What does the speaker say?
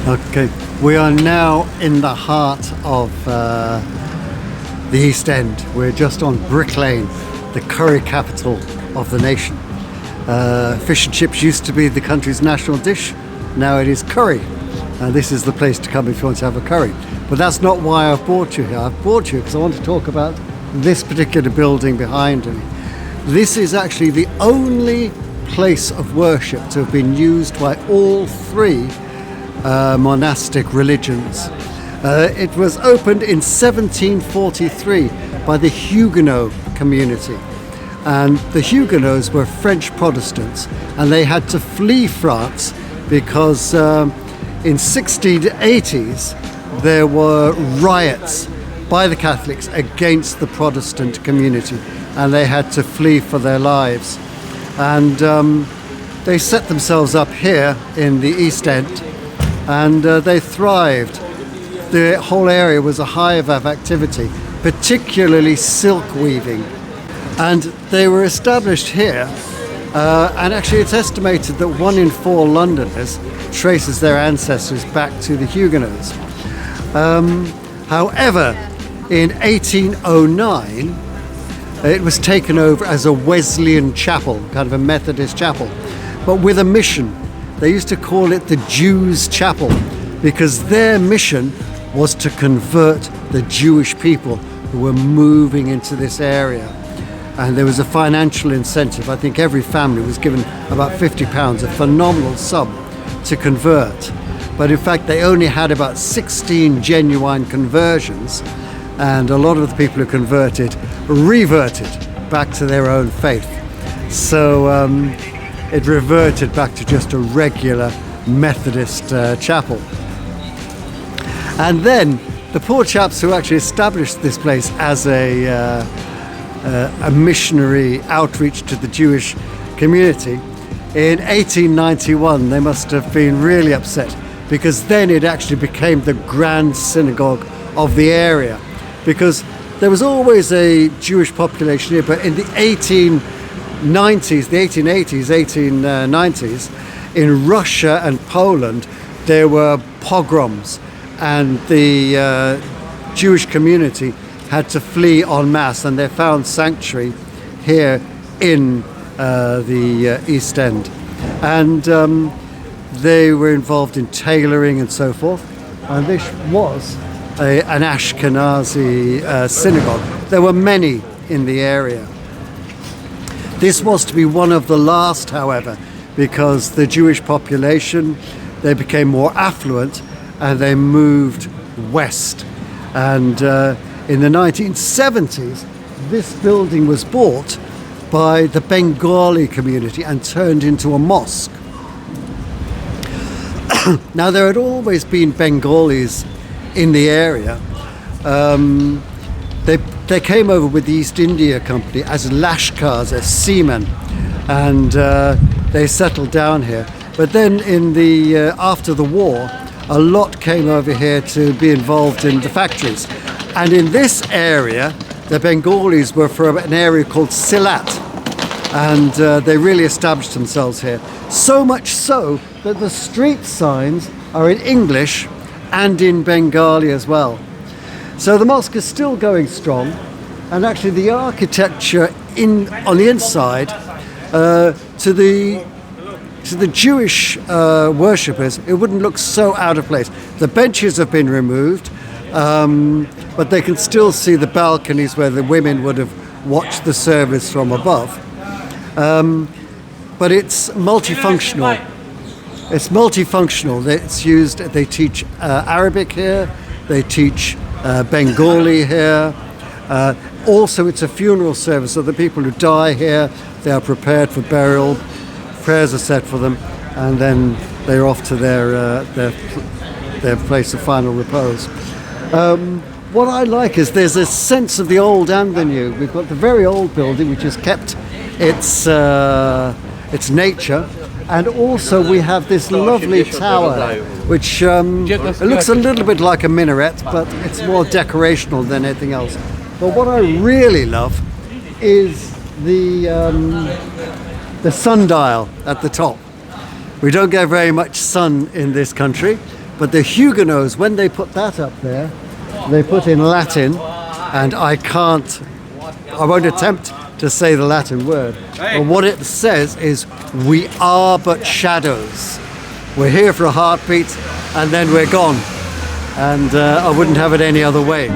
Okay, we are now in the heart of the East End. We're just on Brick Lane, the curry capital of the nation. Fish and chips used to be the country's national dish. Now it is curry. And this is the place to come if you want to have a curry. But that's not why I've brought you here. I've brought you because I want to talk about this particular building behind me. This is actually the only place of worship to have been used by all three monastic religions. It was opened in 1743 by the Huguenot community, and the Huguenots were French Protestants, and they had to flee France because in 1680s there were riots by the Catholics against the Protestant community, and they had to flee for their lives, and they set themselves up here in the East End. And they thrived. The whole area was a hive of activity, particularly silk weaving. And they were established here, and actually it's estimated that 1 in 4 Londoners traces their ancestors back to the Huguenots. However, in 1809, it was taken over as a Wesleyan chapel, kind of a Methodist chapel, but with a mission. They used to call it the Jews' Chapel because their mission was to convert the Jewish people who were moving into this area. And there was a financial incentive. I think every family was given about £50, a phenomenal sum to convert. But in fact, they only had about 16 genuine conversions, and a lot of the people who converted reverted back to their own faith. So it reverted back to just a regular Methodist chapel. And then the poor chaps who actually established this place as a missionary outreach to the Jewish community, in 1891 they must have been really upset, because then it actually became the grand synagogue of the area, because there was always a Jewish population here, but in the 1880s, 1890s, in Russia and Poland, there were pogroms, and the Jewish community had to flee en masse, and they found sanctuary here in the East End. And they were involved in tailoring and so forth, and this was an Ashkenazi synagogue. There were many in the area. This was to be one of the last, however, because the Jewish population, they became more affluent and they moved west. And in the 1970s, this building was bought by the Bengali community and turned into a mosque. Now, there had always been Bengalis in the area. They came over with the East India Company as lashkars, as seamen, and they settled down here. But then in the after the war, a lot came over here to be involved in the factories. And in this area, the Bengalis were from an area called Silat, and they really established themselves here. So much so that the street signs are in English and in Bengali as well. So the mosque is still going strong, and actually the architecture on the inside to the Jewish worshippers, it wouldn't look so out of place. The benches have been removed, but they can still see the balconies where the women would have watched the service from above. But it's multifunctional. It's multifunctional. It's used. They teach Arabic here. They teach Bengali here. Also, it's a funeral service, so the people who die here, they are prepared for burial. Prayers are said for them, and then they're off to their place of final repose. What I like is there's a sense of the old and the new. We've got the very old building, which has kept its nature, and also we have this lovely tower, which it looks a little bit like a minaret, but it's more decorational than anything else. But what I really love is the sundial at the top. We don't get very much sun in this country, But the Huguenots, when they put that up there, they put in Latin, and I won't attempt to say the Latin word. But what it says is, we are but shadows. We're here for a heartbeat, and then we're gone. And I wouldn't have it any other way.